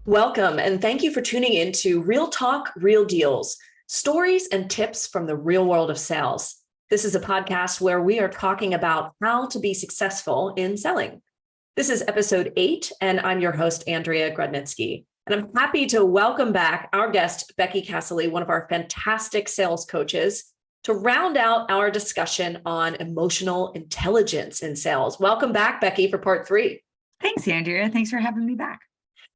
Welcome, and thank you for tuning in to Real Talk, Real Deals, stories and tips from the real world of sales. This is a podcast where we are talking about how to be successful in selling. This is episode 8, and I'm your host, Andrea Grudnitsky. And I'm happy to welcome back our guest, Becky Cassilly, one of our fantastic sales coaches, to round out our discussion on emotional intelligence in sales. Welcome back, Becky, for part 3. Thanks, Andrea. Thanks for having me back.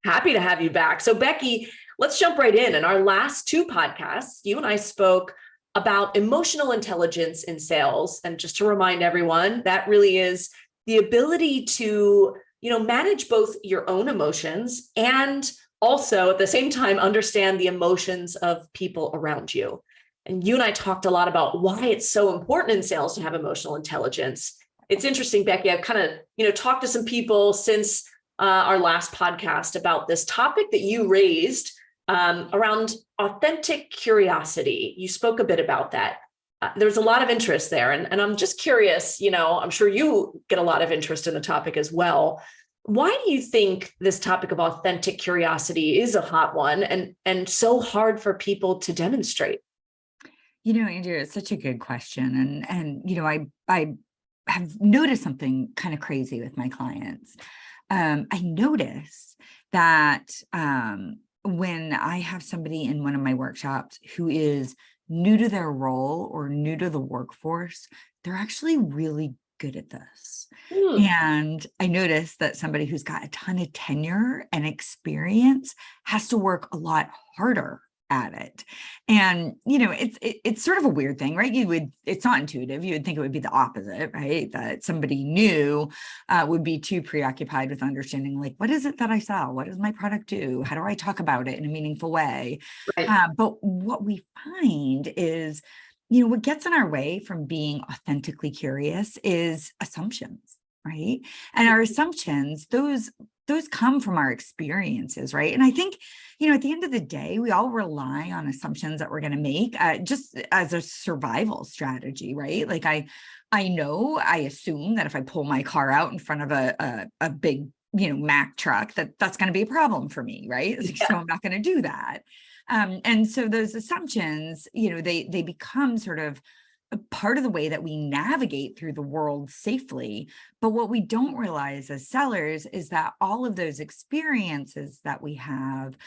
Happy to have you back. So Becky, let's jump right in. In our last 2 podcasts, you and I spoke about emotional intelligence in sales. And just to remind everyone, that really is the ability to, manage both your own emotions and also at the same time, understand the emotions of people around you. And you and I talked a lot about why it's so important in sales to have emotional intelligence. It's interesting, Becky, I've kind of, talked to some people since our last podcast about this topic that you raised around authentic curiosity. You spoke a bit about that. There's a lot of interest there. And I'm just curious, I'm sure you get a lot of interest in the topic as well. Why do you think this topic of authentic curiosity is a hot one and so hard for people to demonstrate? Andrea, it's such a good question. And I have noticed something kind of crazy with my clients. I notice that when I have somebody in one of my workshops who is new to their role or new to the workforce, they're actually really good at this. And I notice that somebody who's got a ton of tenure and experience has to work a lot harder at it. And, it's sort of a weird thing, right? It's not intuitive. You would think it would be the opposite, right? That somebody new would be too preoccupied with understanding, like, what is it that I sell? What does my product do? How do I talk about it in a meaningful way? Right. But what we find is, what gets in our way from being authentically curious is assumptions, right? And our assumptions, those come from our experiences, right? And I think, at the end of the day, we all rely on assumptions that we're going to make just as a survival strategy, right? Like I assume that if I pull my car out in front of a big, Mack truck, that's going to be a problem for me, right? Yeah. So I'm not going to do that. And so those assumptions, they become sort of a part of the way that we navigate through the world safely. But what we don't realize as sellers is that all of those experiences that we have,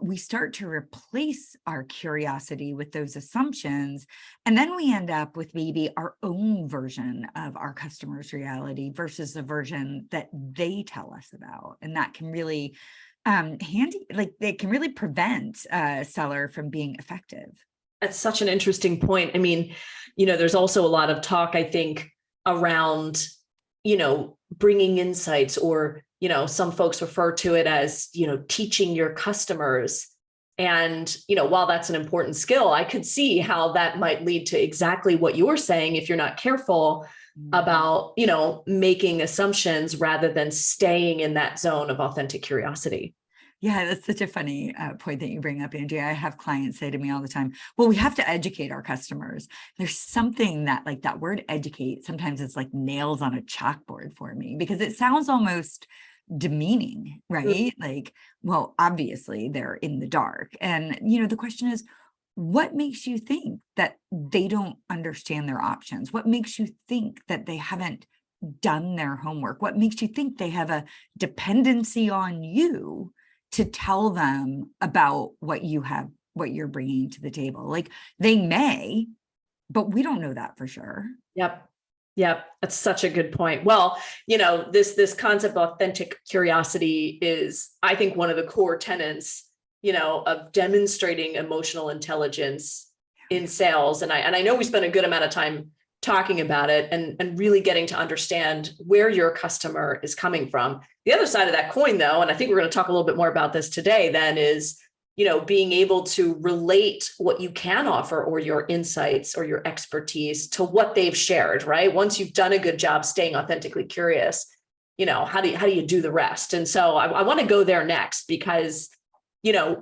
we start to replace our curiosity with those assumptions. And then we end up with maybe our own version of our customer's reality versus the version that they tell us about. And that can really it can really prevent a seller from being effective. That's such an interesting point. I mean, there's also a lot of talk, I think, around, bringing insights or, some folks refer to it as, teaching your customers. And, while that's an important skill, I could see how that might lead to exactly what you're saying if you're not careful about, making assumptions rather than staying in that zone of authentic curiosity. Yeah, that's such a funny point that you bring up, Andrea. I have clients say to me all the time, well, we have to educate our customers. There's something that, like, that word educate, sometimes it's like nails on a chalkboard for me because it sounds almost demeaning, right? Like, well, obviously they're in the dark. And, the question is, what makes you think that they don't understand their options? What makes you think that they haven't done their homework? What makes you think they have a dependency on you to tell them about what you're bringing to the table? Like, they may, but we don't know that for sure. Yep. That's such a good point. Well, this concept of authentic curiosity is, I think, one of the core tenets, of demonstrating emotional intelligence in sales. And I know we spent a good amount of time talking about it and really getting to understand where your customer is coming from. The other side of that coin, though, and I think we're going to talk a little bit more about this today, then is, being able to relate what you can offer or your insights or your expertise to what they've shared, right? Once you've done a good job staying authentically curious, how do you do the rest? And so I want to go there next because,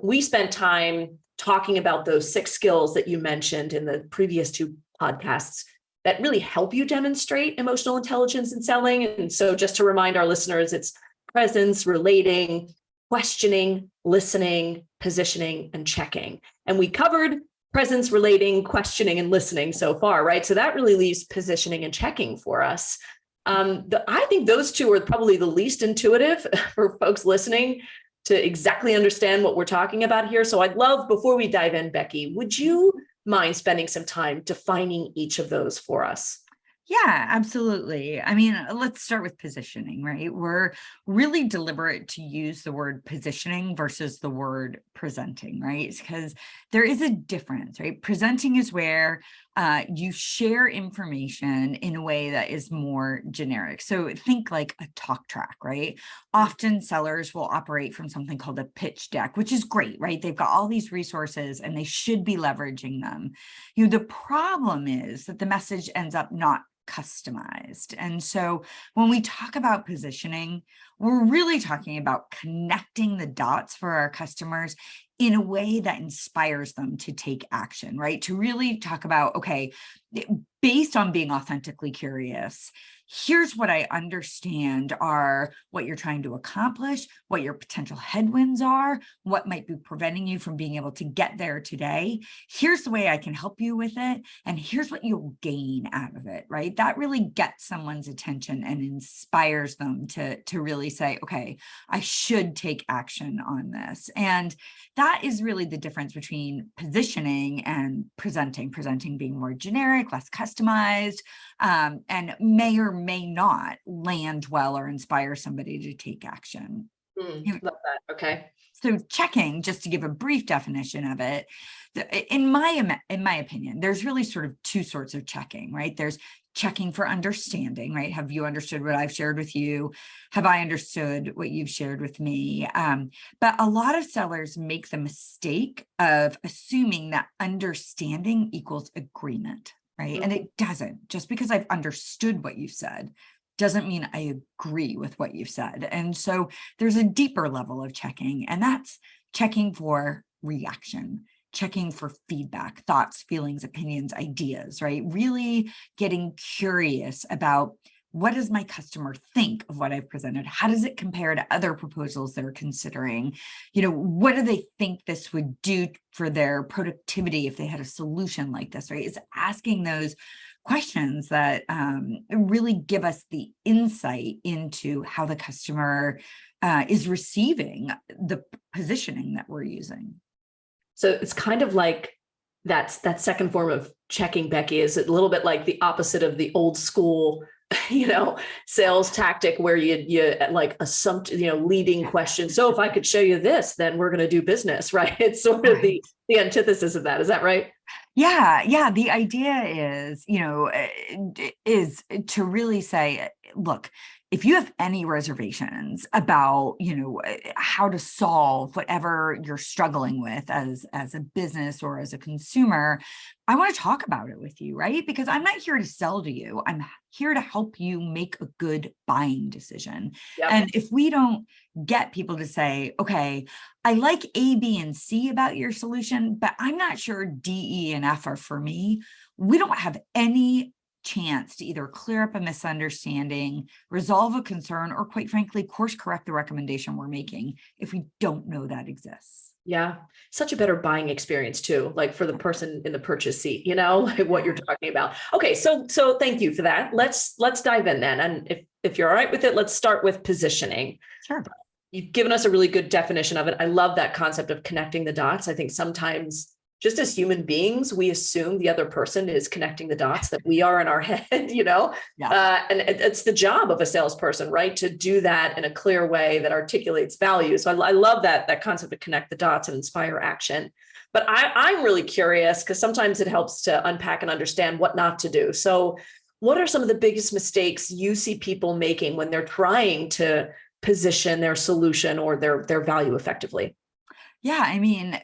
we spent time talking about those 6 skills that you mentioned in the previous 2 podcasts that really help you demonstrate emotional intelligence in selling. And so just to remind our listeners, it's presence, relating, questioning, listening, positioning, and checking. And we covered presence, relating, questioning, and listening so far, right? So that really leaves positioning and checking for us. I think those two are probably the least intuitive for folks listening to exactly understand what we're talking about here. So I'd love, before we dive in, Becky, would you mind spending some time defining each of those for us? Yeah, absolutely. I mean, let's start with positioning, right? We're really deliberate to use the word positioning versus the word presenting, right? Because there is a difference, right? Presenting is where you share information in a way that is more generic. So think like a talk track, right? Often sellers will operate from something called a pitch deck, which is great, right? They've got all these resources and they should be leveraging them. The problem is that the message ends up not customized. And so when we talk about positioning, we're really talking about connecting the dots for our customers in a way that inspires them to take action, right? To really talk about, okay, based on being authentically curious, here's what I understand are what you're trying to accomplish, what your potential headwinds are, what might be preventing you from being able to get there today. Here's the way I can help you with it. And here's what you'll gain out of it, right? That really gets someone's attention and inspires them to really say, okay, I should take action on this. And that is really the difference between positioning and presenting being more generic, less customized, and may or may not land well or inspire somebody to take action. Love that. Okay. So checking, just to give a brief definition of it, in my opinion, there's really sort of two sorts of checking, right? There's checking for understanding, right? Have you understood what I've shared with you? Have I understood what you've shared with me? But a lot of sellers make the mistake of assuming that understanding equals agreement, right? And it doesn't. Just because I've understood what you've said doesn't mean I agree with what you've said. And so there's a deeper level of checking, and that's checking for reaction, checking for feedback, thoughts, feelings, opinions, ideas, right? Really getting curious about, what does my customer think of what I've presented? How does it compare to other proposals they're considering? What do they think this would do for their productivity if they had a solution like this, right? It's asking those questions that really give us the insight into how the customer is receiving the positioning that we're using. So it's kind of like that second form of checking, Becky, is a little bit like the opposite of the old school, sales tactic where you like assumption, leading questions. So if I could show you this, then we're going to do business, right? It's sort of the antithesis of that. Is that right? Yeah. The idea is to really say, look, if you have any reservations about, how to solve whatever you're struggling with as a business or as a consumer, I want to talk about it with you, right? Because I'm not here to sell to you. I'm here to help you make a good buying decision. Yep. And if we don't get people to say, okay, I like A, B, and C about your solution, but I'm not sure D, E, and F are for me, we don't have any chance to either clear up a misunderstanding, resolve a concern, or quite frankly, course correct the recommendation we're making if we don't know that exists. Yeah. Such a better buying experience too, like for the person in the purchase seat, like what you're talking about. Okay. So thank you for that. Let's dive in then. And if you're all right with it, let's start with positioning. Sure. You've given us a really good definition of it. I love that concept of connecting the dots. I think sometimes just as human beings, we assume the other person is connecting the dots that we are in our head, Yeah. And it's the job of a salesperson, right? To do that in a clear way that articulates value. So I love that concept of connect the dots and inspire action. But I'm really curious because sometimes it helps to unpack and understand what not to do. So what are some of the biggest mistakes you see people making when they're trying to position their solution or their value effectively? Yeah, I mean,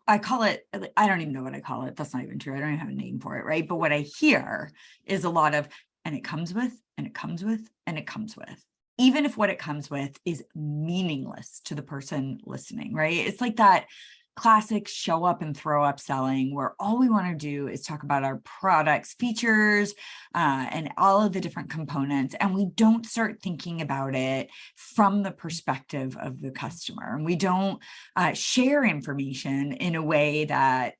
I call it, I don't even know what I call it. That's not even true. I don't even have a name for it, right? But what I hear is a lot of, and it comes with, and it comes with, and it comes with, even if what it comes with is meaningless to the person listening, right? It's like that classic show up and throw up selling, where all we want to do is talk about our products, features, and all of the different components. And we don't start thinking about it from the perspective of the customer. And we don't share information in a way that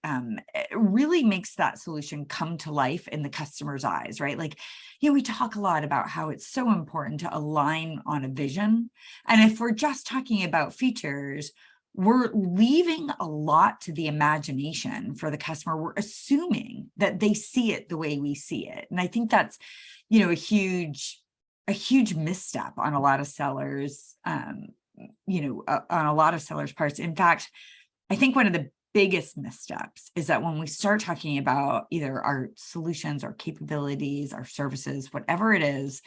really makes that solution come to life in the customer's eyes, right? Like, we talk a lot about how it's so important to align on a vision. And if we're just talking about features, we're leaving a lot to the imagination for the customer. We're assuming that they see it the way we see it. And I think that's, a huge misstep on a lot of sellers, on a lot of sellers' parts. In fact, I think one of the biggest missteps is that when we start talking about either our solutions, our capabilities, our services, whatever it is,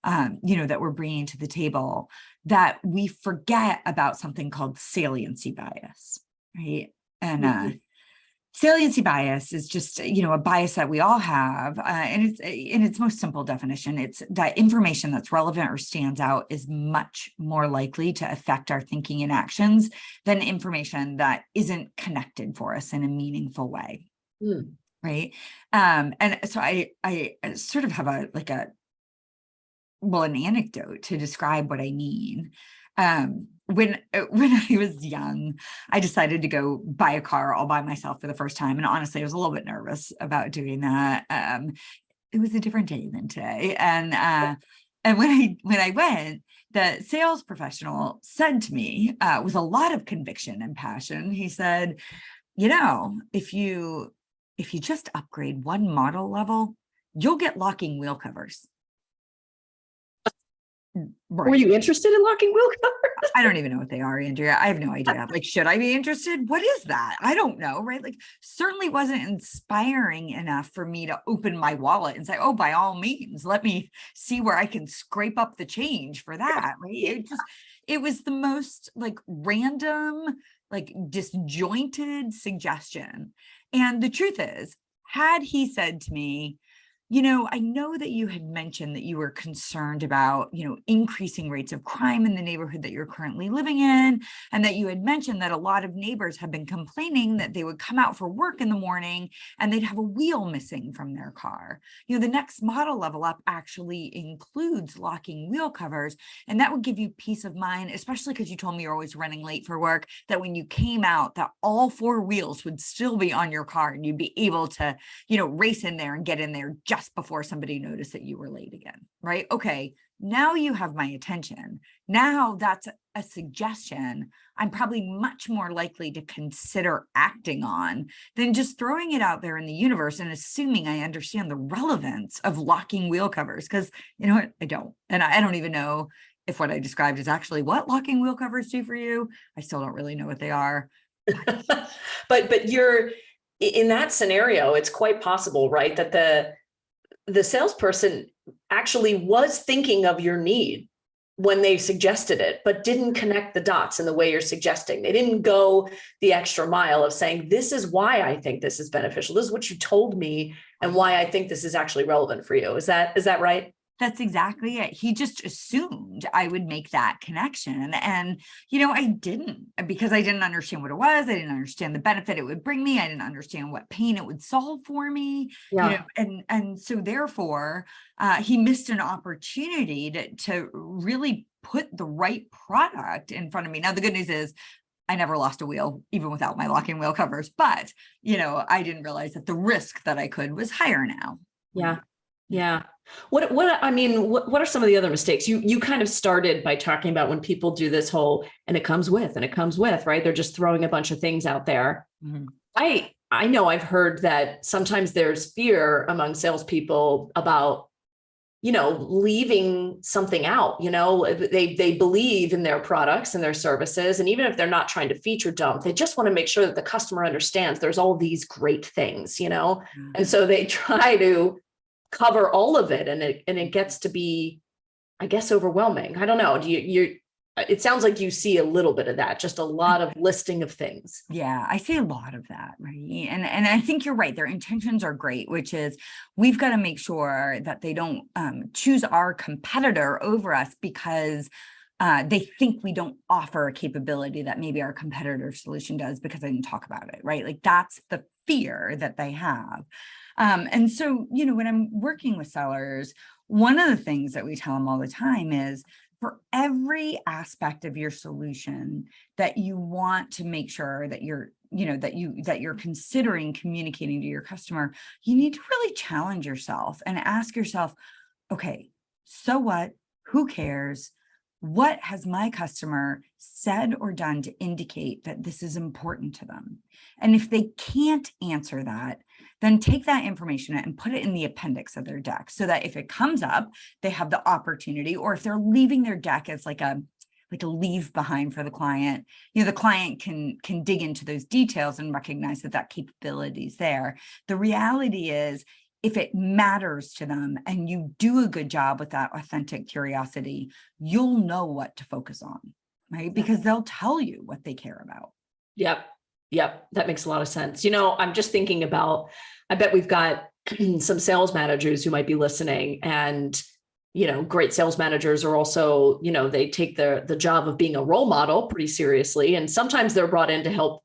that we're bringing to the table, that we forget about something called saliency bias, right? And saliency bias is just, a bias that we all have. And it's in its most simple definition, it's that information that's relevant or stands out is much more likely to affect our thinking and actions than information that isn't connected for us in a meaningful way. Right. And so I sort of have an anecdote to describe what I mean. When I was young, I decided to go buy a car all by myself for the first time. And honestly, I was a little bit nervous about doing that. It was a different day than today. And when I went, the sales professional said to me, with a lot of conviction and passion, he said, if you just upgrade one model level, you'll get locking wheel covers. Right. Were you interested in locking wheel covers? I don't even know what they are, Andrea. I have no idea. Like, should I be interested? What is that? I don't know, right? Like, certainly wasn't inspiring enough for me to open my wallet and say, oh, by all means, let me see where I can scrape up the change for that, right? It was the most random, disjointed suggestion. And the truth is, had he said to me, I know that you had mentioned that you were concerned about, increasing rates of crime in the neighborhood that you're currently living in, and that you had mentioned that a lot of neighbors have been complaining that they would come out for work in the morning and they'd have a wheel missing from their car. The next model level up actually includes locking wheel covers, and that would give you peace of mind, especially because you told me you're always running late for work, that when you came out, that all four wheels would still be on your car and you'd be able to, race in there and get in there just before somebody noticed that you were late again, right? Okay, now you have my attention. Now that's a suggestion I'm probably much more likely to consider acting on than just throwing it out there in the universe and assuming I understand the relevance of locking wheel covers, because you know what, I don't. And I don't even know if what I described is actually what locking wheel covers do for you. I still don't really know what they are. But you're in that scenario, it's quite possible, right, that the salesperson actually was thinking of your need when they suggested it, but didn't connect the dots in the way you're suggesting. They didn't go the extra mile of saying, this is why I think this is beneficial. This is what you told me and why I think this is actually relevant for you. Is that right? That's exactly it. He just assumed I would make that connection. And, I didn't, because I didn't understand what it was. I didn't understand the benefit it would bring me. I didn't understand what pain it would solve for me. Yeah. And so therefore, he missed an opportunity to really put the right product in front of me. Now, the good news is I never lost a wheel, even without my locking wheel covers. But, I didn't realize that the risk that I could was higher now. Yeah. Yeah. What are some of the other mistakes? You kind of started by talking about when people do this whole, and it comes with, right? They're just throwing a bunch of things out there. Mm-hmm. I know I've heard that sometimes there's fear among salespeople about, leaving something out. They believe in their products and their services. And even if they're not trying to feature dump, they just want to make sure that the customer understands there's all these great things, Mm-hmm. And so they try to cover all of it, and it gets to be, I guess, overwhelming. I don't know. It sounds like you see a little bit of that, just a lot of listing of things. Yeah, I see a lot of that, right? And I think you're right. Their intentions are great, which is we've got to make sure that they don't choose our competitor over us because they think we don't offer a capability that maybe our competitor solution does because I didn't talk about it, right? Like that's the fear that they have. And so, when I'm working with sellers, one of the things that we tell them all the time is for every aspect of your solution that you want to make sure that you're considering communicating to your customer, you need to really challenge yourself and ask yourself, okay, so what? Who cares? What has my customer said or done to indicate that this is important to them? And if they can't answer that, then take that information and put it in the appendix of their deck so that if it comes up, they have the opportunity, or if they're leaving their deck as like a leave behind for the client, the client can dig into those details and recognize that capability is there. The reality is, if it matters to them and you do a good job with that authentic curiosity, you'll know what to focus on, right? Because they'll tell you what they care about. Yep. That makes a lot of sense. I'm just thinking about, I bet we've got some sales managers who might be listening, and, great sales managers are also, they take the job of being a role model pretty seriously. And sometimes they're brought in to help,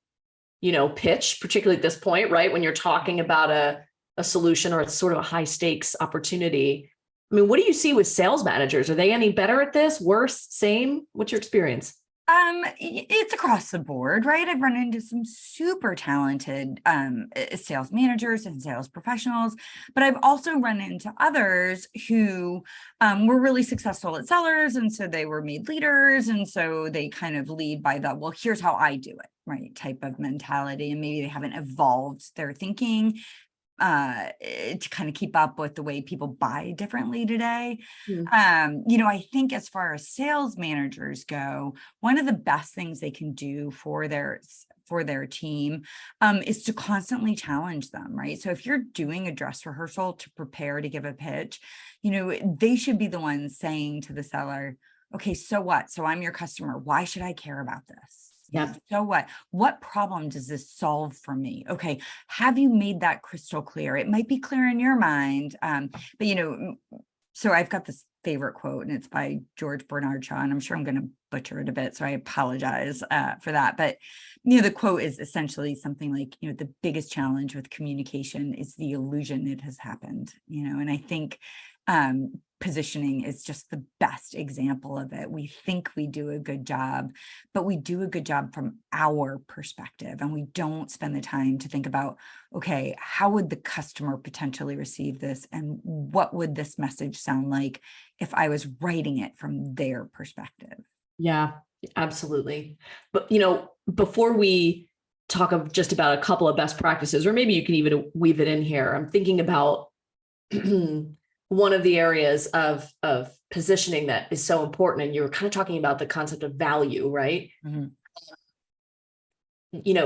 pitch, particularly at this point, right? When you're talking about a solution or it's sort of a high stakes opportunity. I mean, what do you see with sales managers? Are they any better at this? Worse? Same? What's your experience? It's across the board, right? I've run into some super talented sales managers and sales professionals, but I've also run into others who were really successful at sellers. And so they were made leaders. And so they kind of lead by the, well, here's how I do it, right? Type of mentality. And maybe they haven't evolved their thinking to kind of keep up with the way people buy differently today. I think as far as sales managers go, one of the best things they can do for their team is to constantly challenge them, right? So if you're doing a dress rehearsal to prepare to give a pitch, they should be the ones saying to the seller, okay, so what? So I'm your customer. Why should I care about this? Yeah. So what problem does this solve for me? Okay. Have you made that crystal clear? It might be clear in your mind. But so I've got this favorite quote, and it's by George Bernard Shaw, and I'm sure I'm going to butcher it a bit. So I apologize for that. But, the quote is essentially something like, the biggest challenge with communication is the illusion it has happened, and I think positioning is just the best example of it. We think we do a good job, but we do a good job from our perspective, and we don't spend the time to think about, okay, how would the customer potentially receive this? And what would this message sound like if I was writing it from their perspective? Yeah, absolutely. But, before we talk of just about a couple of best practices, or maybe you can even weave it in here, I'm thinking about one of the areas of positioning that is so important. And you were kind of talking about the concept of value, right? Mm-hmm.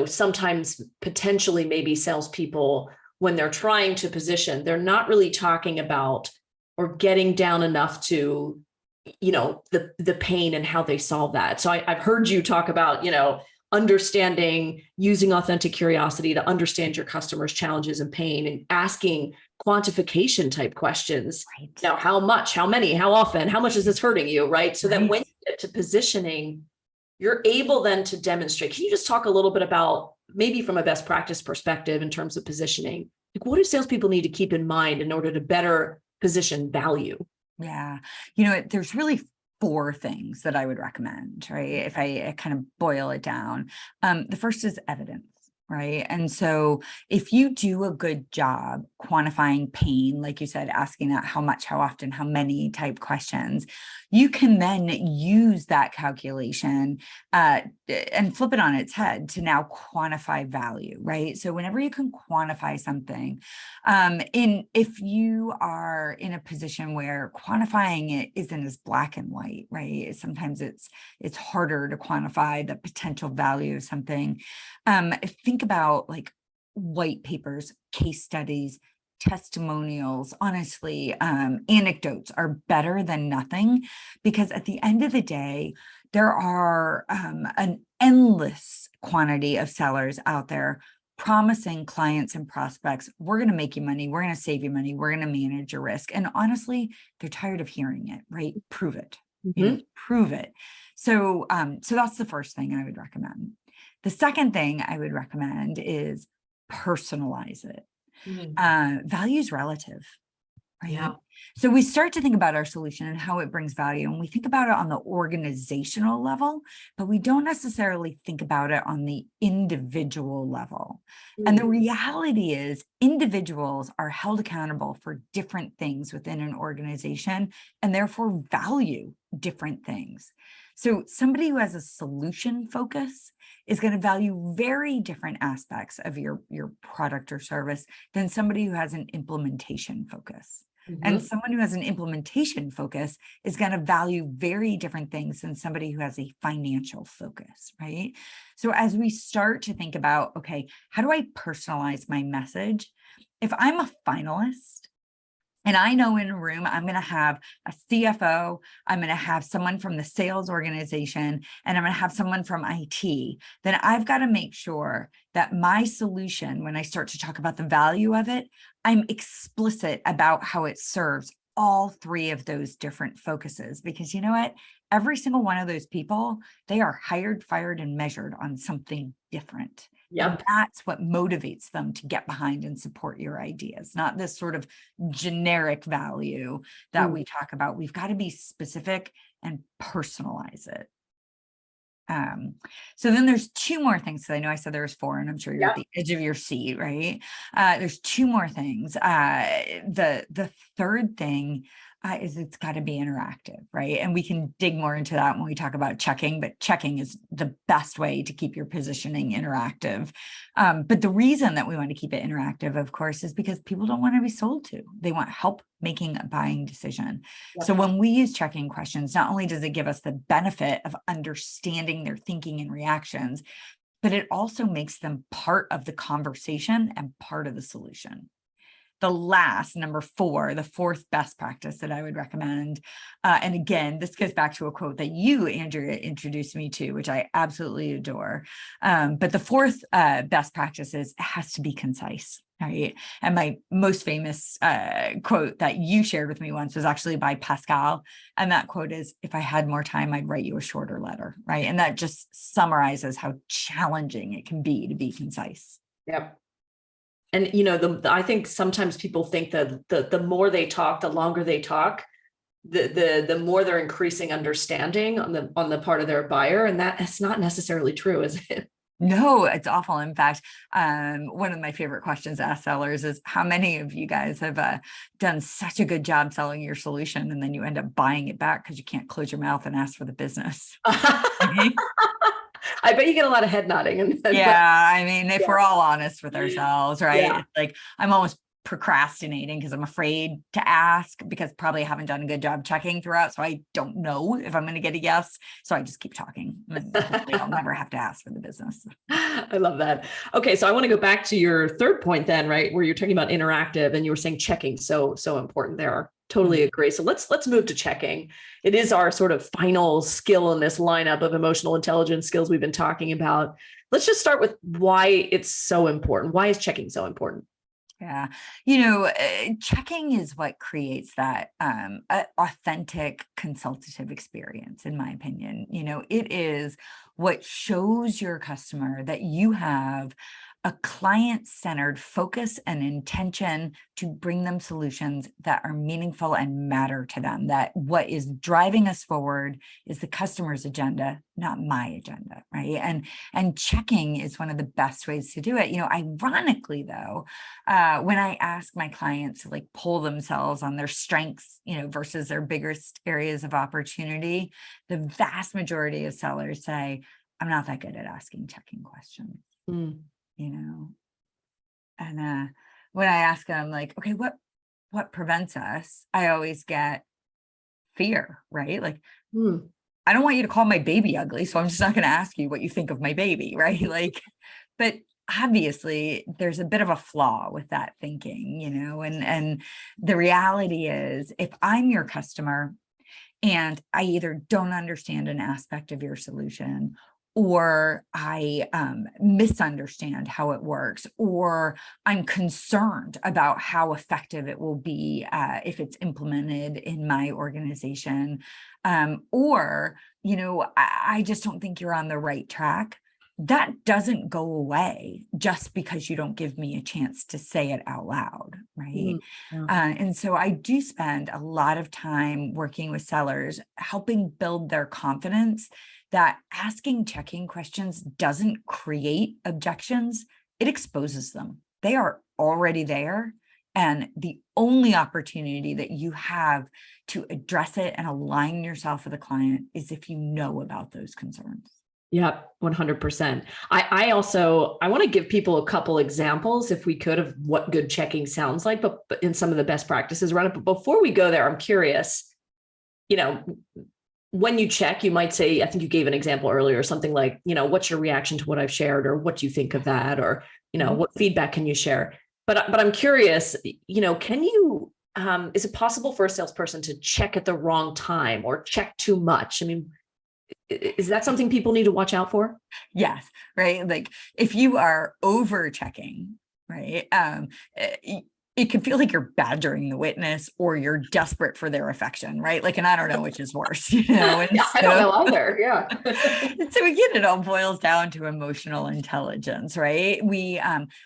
Sometimes potentially maybe salespeople, when they're trying to position, they're not really talking about or getting down enough to, the pain and how they solve that. So I've heard you talk about, understanding, using authentic curiosity to understand your customers' challenges and pain, and asking quantification type questions. Right. Now, how much, how many, how often, how much is this hurting you? Right. So that when you get to positioning, you're able then to demonstrate. Can you just talk a little bit about, maybe from a best practice perspective in terms of positioning, like what do salespeople need to keep in mind in order to better position value? Yeah. There's really 4 things that I would recommend, right? If I kind of boil it down. The first is evidence, right? And so if you do a good job quantifying pain, like you said, asking that how much, how often, how many type questions, you can then use that calculation and flip it on its head to now quantify value, right? So whenever you can quantify something, if you are in a position where quantifying it isn't as black and white, right? Sometimes it's harder to quantify the potential value of something. Think about like white papers, case studies, testimonials. Honestly, anecdotes are better than nothing, because at the end of the day, there are an endless quantity of sellers out there promising clients and prospects, we're going to make you money, we're going to save you money, we're going to manage your risk. And honestly, they're tired of hearing it, right? Prove it. Mhm. prove it. So, so that's the first thing I would recommend. The second thing I would recommend is personalize it. Value is relative, right? Yeah. So we start to think about our solution and how it brings value, and we think about it on the organizational level, but we don't necessarily think about it on the individual level. And the reality is individuals are held accountable for different things within an organization and therefore value different things. So somebody who has a solution focus is going to value very different aspects of your product or service than somebody who has an implementation focus. And someone who has an implementation focus is going to value very different things than somebody who has a financial focus, right? So as we start to think about, okay, how do I personalize my message? If I'm a finalist, and I know in a room, I'm going to have a CFO, I'm going to have someone from the sales organization, and I'm going to have someone from IT, then I've got to make sure that my solution, when I start to talk about the value of it, I'm explicit about how it serves all three of those different focuses. Because you know what? Every single one of those people, they are hired, fired, and measured on something different. Yep. And that's what motivates them to get behind and support your ideas, not this sort of generic value that we talk about. We've got to be specific and personalize it. So then there's two more things. So I know I said there was four, and I'm sure you're at the edge of your seat, right? There's two more things. The third thing is it's got to be interactive, right? And we can dig more into that when we talk about checking, but checking is the best way to keep your positioning interactive. But the reason that we want to keep it interactive, of course, is because people don't want to be sold to. They want help making a buying decision. So when we use checking questions, not only does it give us the benefit of understanding their thinking and reactions, but it also makes them part of the conversation and part of the solution. The last, number four, the fourth best practice that I would recommend. And again, this goes back to a quote that you, Andrea, introduced me to, which I absolutely adore. But the fourth best practice is it has to be concise, right? And my most famous quote that you shared with me once was actually by Pascal. And that quote is, "If I had more time, I'd write you a shorter letter," right? And that just summarizes how challenging it can be to be concise. Yep. And I think sometimes people think that the more they talk, the longer they talk, the more they're increasing understanding on the part of their buyer, and that's not necessarily true, is it? No, it's awful. In fact, one of my favorite questions to ask sellers is, how many of you guys have done such a good job selling your solution, and then you end up buying it back because you can't close your mouth and ask for the business? I bet you get a lot of head nodding. Yeah, I mean, if we're all honest with ourselves, right? It's like I'm almost procrastinating because I'm afraid to ask, because probably I haven't done a good job checking throughout. So I don't know if I'm going to get a yes. So I just keep talking, and hopefully I'll never have to ask for the business. I love that. Okay, so I want to go back to your third point then, right? Where you're talking about interactive and you were saying checking, so important there. Totally agree. So let's move to checking. It is our sort of final skill in this lineup of emotional intelligence skills we've been talking about. Let's just start with why it's so important. Why is checking so important? Yeah. Checking is what creates that authentic consultative experience, in my opinion. It is what shows your customer that you have a client-centered focus and intention to bring them solutions that are meaningful and matter to them, that what is driving us forward is the customer's agenda, not my agenda, right? And checking is one of the best ways to do it. Ironically, though, when I ask my clients to pull themselves on their strengths, versus their biggest areas of opportunity, the vast majority of sellers say, "I'm not that good at asking checking questions." And when I ask them, okay, what prevents us? I always get fear, right? I don't want you to call my baby ugly, so I'm just not going to ask you what you think of my baby, right? But obviously there's a bit of a flaw with that thinking, and the reality is, if I'm your customer and I either don't understand an aspect of your solution, or I misunderstand how it works, or I'm concerned about how effective it will be if it's implemented in my organization, or, I just don't think you're on the right track. That doesn't go away just because you don't give me a chance to say it out loud, right? Yeah. And so I do spend a lot of time working with sellers, helping build their confidence that asking checking questions doesn't create objections, it exposes them. They are already there. And the only opportunity that you have to address it and align yourself with the client is if you know about those concerns. Yeah, 100%. I want to give people a couple examples, if we could, of what good checking sounds like, but in some of the best practices around it. But before we go there, I'm curious, when you check, you might say, I think you gave an example earlier, something like, what's your reaction to what I've shared, or what do you think of that? Or, what feedback can you share? But I'm curious, can you, is it possible for a salesperson to check at the wrong time or check too much? I mean, is that something people need to watch out for? Yes, right. Like if you are over checking, right, it can feel like you're badgering the witness or you're desperate for their affection, right? Like, and I don't know which is worse, And Yeah, I don't know either. Yeah. So again, it all boils down to emotional intelligence, right? We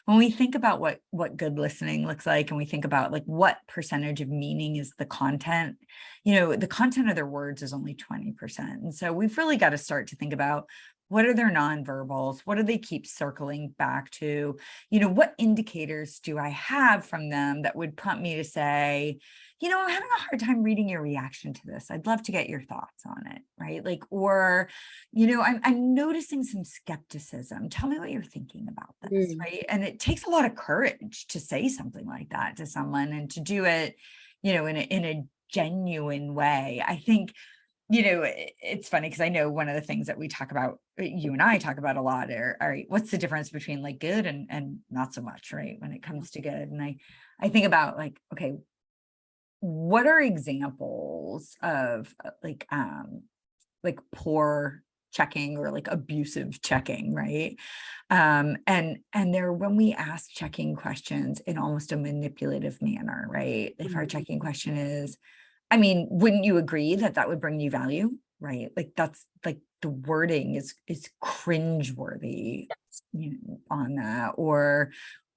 when we think about what good listening looks like, and we think about like what percentage of meaning is the content, the content of their words is only 20%. And so we've really got to start to think about, what are their nonverbals? What do they keep circling back to? What indicators do I have from them that would prompt me to say, I'm having a hard time reading your reaction to this. I'd love to get your thoughts on it, right? Like, or, I'm noticing some skepticism. Tell me what you're thinking about this, right? And it takes a lot of courage to say something like that to someone, and to do it, in a genuine way. I think, it's funny because I know one of the things that we talk about, you and I talk about a lot, are, all right, what's the difference between like good and not so much, right? When it comes to good. And I think about like, okay, what are examples of like poor checking or like abusive checking, right? And there, when we ask checking questions in almost a manipulative manner, right? If our checking question is, wouldn't you agree that would bring you value, right? Like that's like the wording is cringeworthy, on that. Or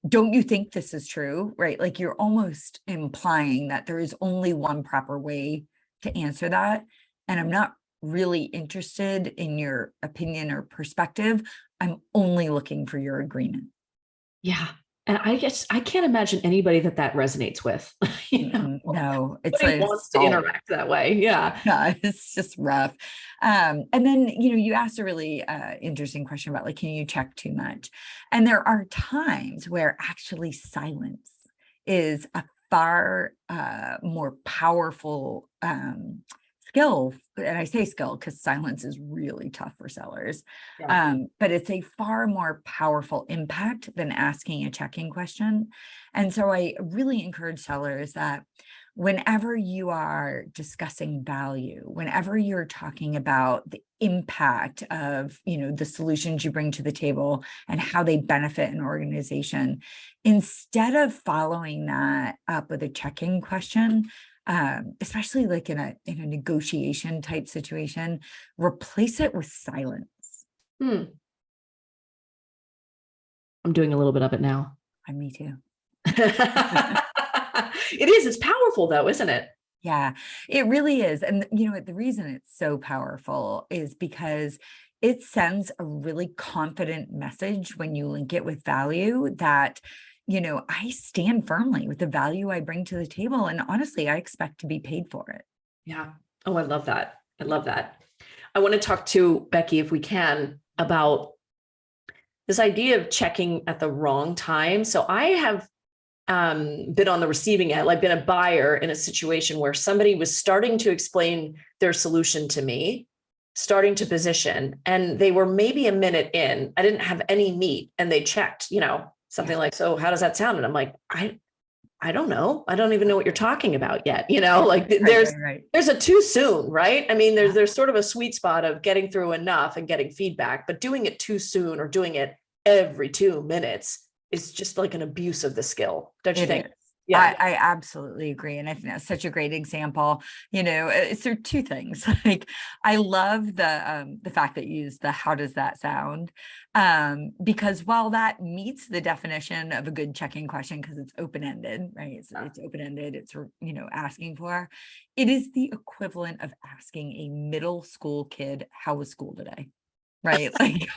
don't you think this is true, right? Like you're almost implying that there is only one proper way to answer that. And I'm not really interested in your opinion or perspective. I'm only looking for your agreement. Yeah. And I guess I can't imagine anybody that resonates with. No, it's Nobody wants to interact that way. Yeah. Yeah, it's just rough. And then, you asked a really interesting question about like, can you check too much? And there are times where actually silence is a far more powerful skill. And I say skill because silence is really tough for sellers. Yeah. But it's a far more powerful impact than asking a checking question. And so I really encourage sellers that whenever you are discussing value, whenever you're talking about the impact of, the solutions you bring to the table and how they benefit an organization, instead of following that up with a check-in question, especially like in a negotiation type situation, replace it with silence. I'm doing a little bit of it now. Me too. It is. It's powerful though, isn't it? Yeah, it really is. And the reason it's so powerful is because it sends a really confident message when you link it with value that, I stand firmly with the value I bring to the table. And honestly, I expect to be paid for it. Yeah. Oh, I love that. I love that. I want to talk to Becky, if we can, about this idea of checking at the wrong time. So I have been on the receiving end. I've been a buyer in a situation where somebody was starting to explain their solution to me, starting to position, and they were maybe a minute in. I didn't have any meat, and they checked, something like, so how does that sound? And I'm like, I I don't know. I don't even know what you're talking about yet. Like Right. there's a too soon, right? I mean, there's sort of a sweet spot of getting through enough and getting feedback, but doing it too soon or doing it every 2 minutes is just like an abuse of the skill. Don't you It think? is. Yeah. I absolutely agree. And I think that's such a great example. It's there are two things. Like I love the fact that you use the how does that sound? Because while that meets the definition of a good check-in question, because it's open-ended, right? It's open-ended, it's asking for, it is the equivalent of asking a middle school kid, how was school today? Right? Like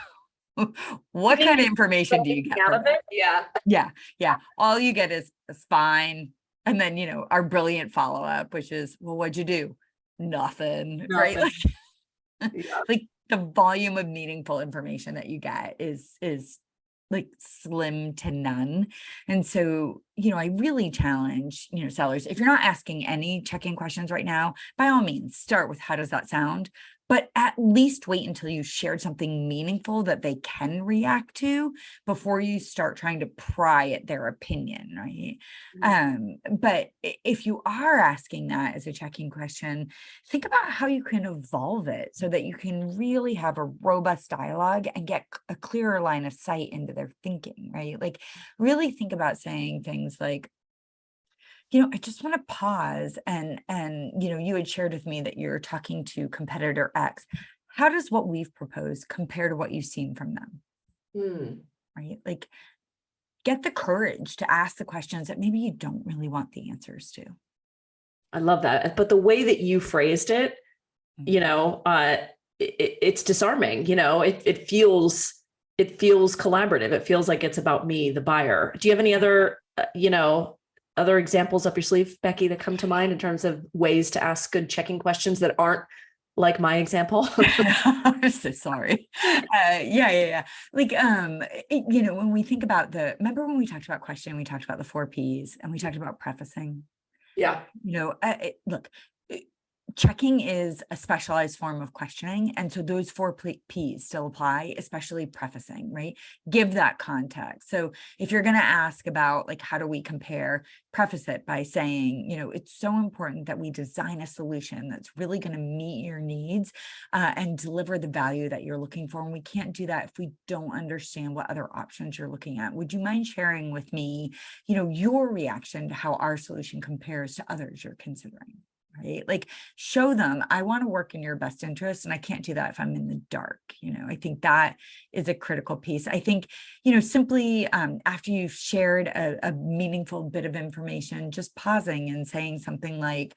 what kind of information do you get Out from of that? it? Yeah. All you get is fine. And then, our brilliant follow-up, which is, well, what'd you do? Nothing, right? Nothing. Yeah. Like the volume of meaningful information that you get is like slim to none. And so, I really challenge, sellers, if you're not asking any check-in questions right now, by all means, start with how does that sound? But at least wait until you shared something meaningful that they can react to before you start trying to pry at their opinion, right? But if you are asking that as a check-in question, think about how you can evolve it so that you can really have a robust dialogue and get a clearer line of sight into their thinking, right? Like really think about saying things like, I just want to pause and you had shared with me that you're talking to competitor X. How does what we've proposed compare to what you've seen from them? Mm. Right? Like get the courage to ask the questions that maybe you don't really want the answers to. I love that. But the way that you phrased it, it's disarming. It feels collaborative. It feels like it's about me, the buyer. Do you have any other, other examples up your sleeve, Becky, that come to mind in terms of ways to ask good checking questions that aren't like my example? I'm so sorry. Yeah. Like, when we think about remember when we talked about questioning, we talked about the 4 Ps and we talked about prefacing. Yeah. Look, checking is a specialized form of questioning. And so those 4 Ps still apply, especially prefacing, right? Give that context. So if you're going to ask about like, how do we compare, preface it by saying, it's so important that we design a solution that's really going to meet your needs and deliver the value that you're looking for. And we can't do that if we don't understand what other options you're looking at. Would you mind sharing with me, your reaction to how our solution compares to others you're considering? Right? Like show them, I want to work in your best interest. And I can't do that if I'm in the dark. I think that is a critical piece. I think, simply after you've shared a meaningful bit of information, just pausing and saying something like,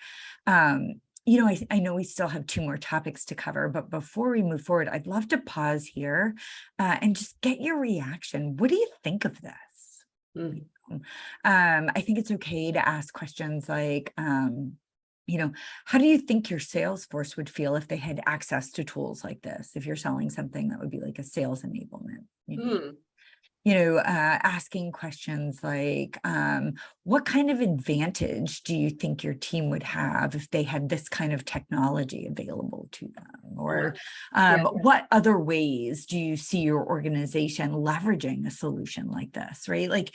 I know we still have 2 more topics to cover, but before we move forward, I'd love to pause here and just get your reaction. What do you think of this? Mm. I think it's okay to ask questions like, how do you think your sales force would feel if they had access to tools like this? If you're selling something that would be like a sales enablement, asking questions like, what kind of advantage do you think your team would have if they had this kind of technology available to them? Or what other ways do you see your organization leveraging a solution like this, right? Like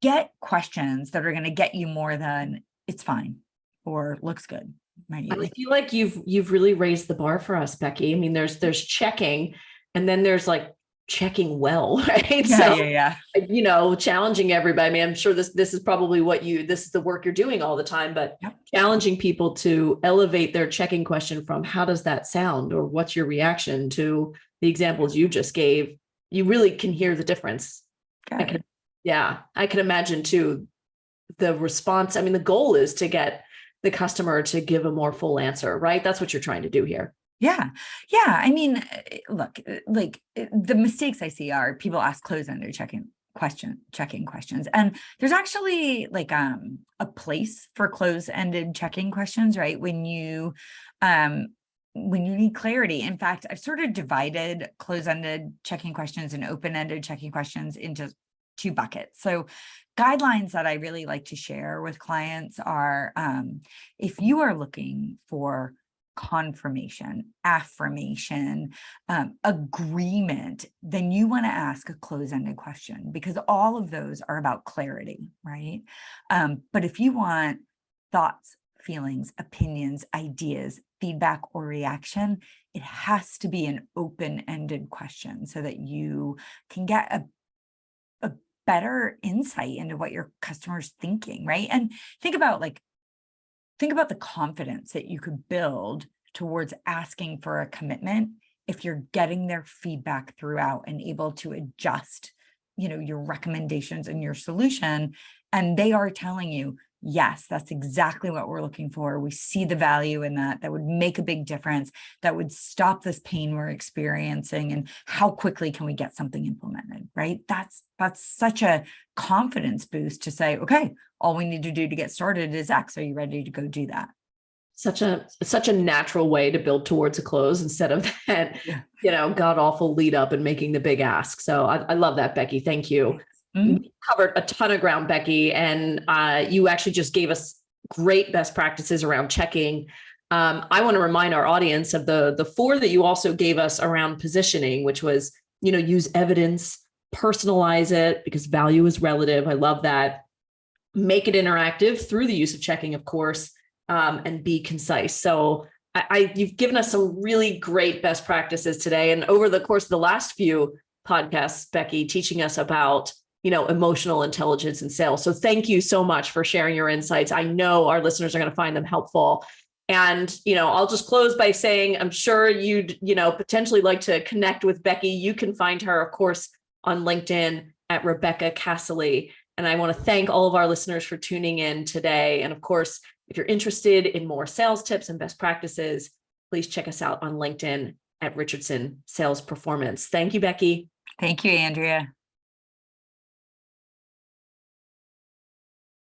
get questions that are going to get you more than it's fine or looks good. Right? I feel like you've really raised the bar for us, Becky. I mean, there's checking, and then there's like checking well, right? Yeah. Challenging everybody. I mean, I'm sure this is probably this is the work you're doing all the time, but challenging people to elevate their checking question from how does that sound, or what's your reaction to the examples you just gave. You really can hear the difference. I can imagine too, the response. I mean, the goal is to get the customer to give a more full answer, right? That's what you're trying to do here. Yeah. I mean, look, like the mistakes I see are people ask close-ended checking questions. And there's actually like a place for close-ended checking questions, right? When you need clarity. In fact, I've sort of divided close-ended checking questions and open-ended checking questions into 2 buckets. So guidelines that I really like to share with clients are, if you are looking for confirmation, affirmation, agreement, then you want to ask a close-ended question, because all of those are about clarity, right? But if you want thoughts, feelings, opinions, ideas, feedback, or reaction, it has to be an open-ended question so that you can get a better insight into what your customer's thinking, right? And think about the confidence that you could build towards asking for a commitment if you're getting their feedback throughout and able to adjust, your recommendations and your solution. And they are telling you, yes, that's exactly what we're looking for. We see the value in that. That would make a big difference. That would stop this pain we're experiencing. And how quickly can we get something implemented, right? That's such a confidence boost to say, okay, all we need to do to get started is X. Are you ready to go do that? Such a natural way to build towards a close instead of that, god awful lead up and making the big ask. So I love that, Becky. Thank you. Mm-hmm. We covered a ton of ground, Becky, and you actually just gave us great best practices around checking. I want to remind our audience of the 4 that you also gave us around positioning, which was, use evidence, personalize it because value is relative. I love that. Make it interactive through the use of checking, of course, and be concise. So you've given us some really great best practices today. And over the course of the last few podcasts, Becky, teaching us about emotional intelligence in sales. So thank you so much for sharing your insights. I know our listeners are going to find them helpful. And, I'll just close by saying, I'm sure you'd, potentially like to connect with Becky. You can find her, of course, on LinkedIn at Becky Cassilly. And I want to thank all of our listeners for tuning in today. And of course, if you're interested in more sales tips and best practices, please check us out on LinkedIn at Richardson Sales Performance. Thank you, Becky. Thank you, Andrea.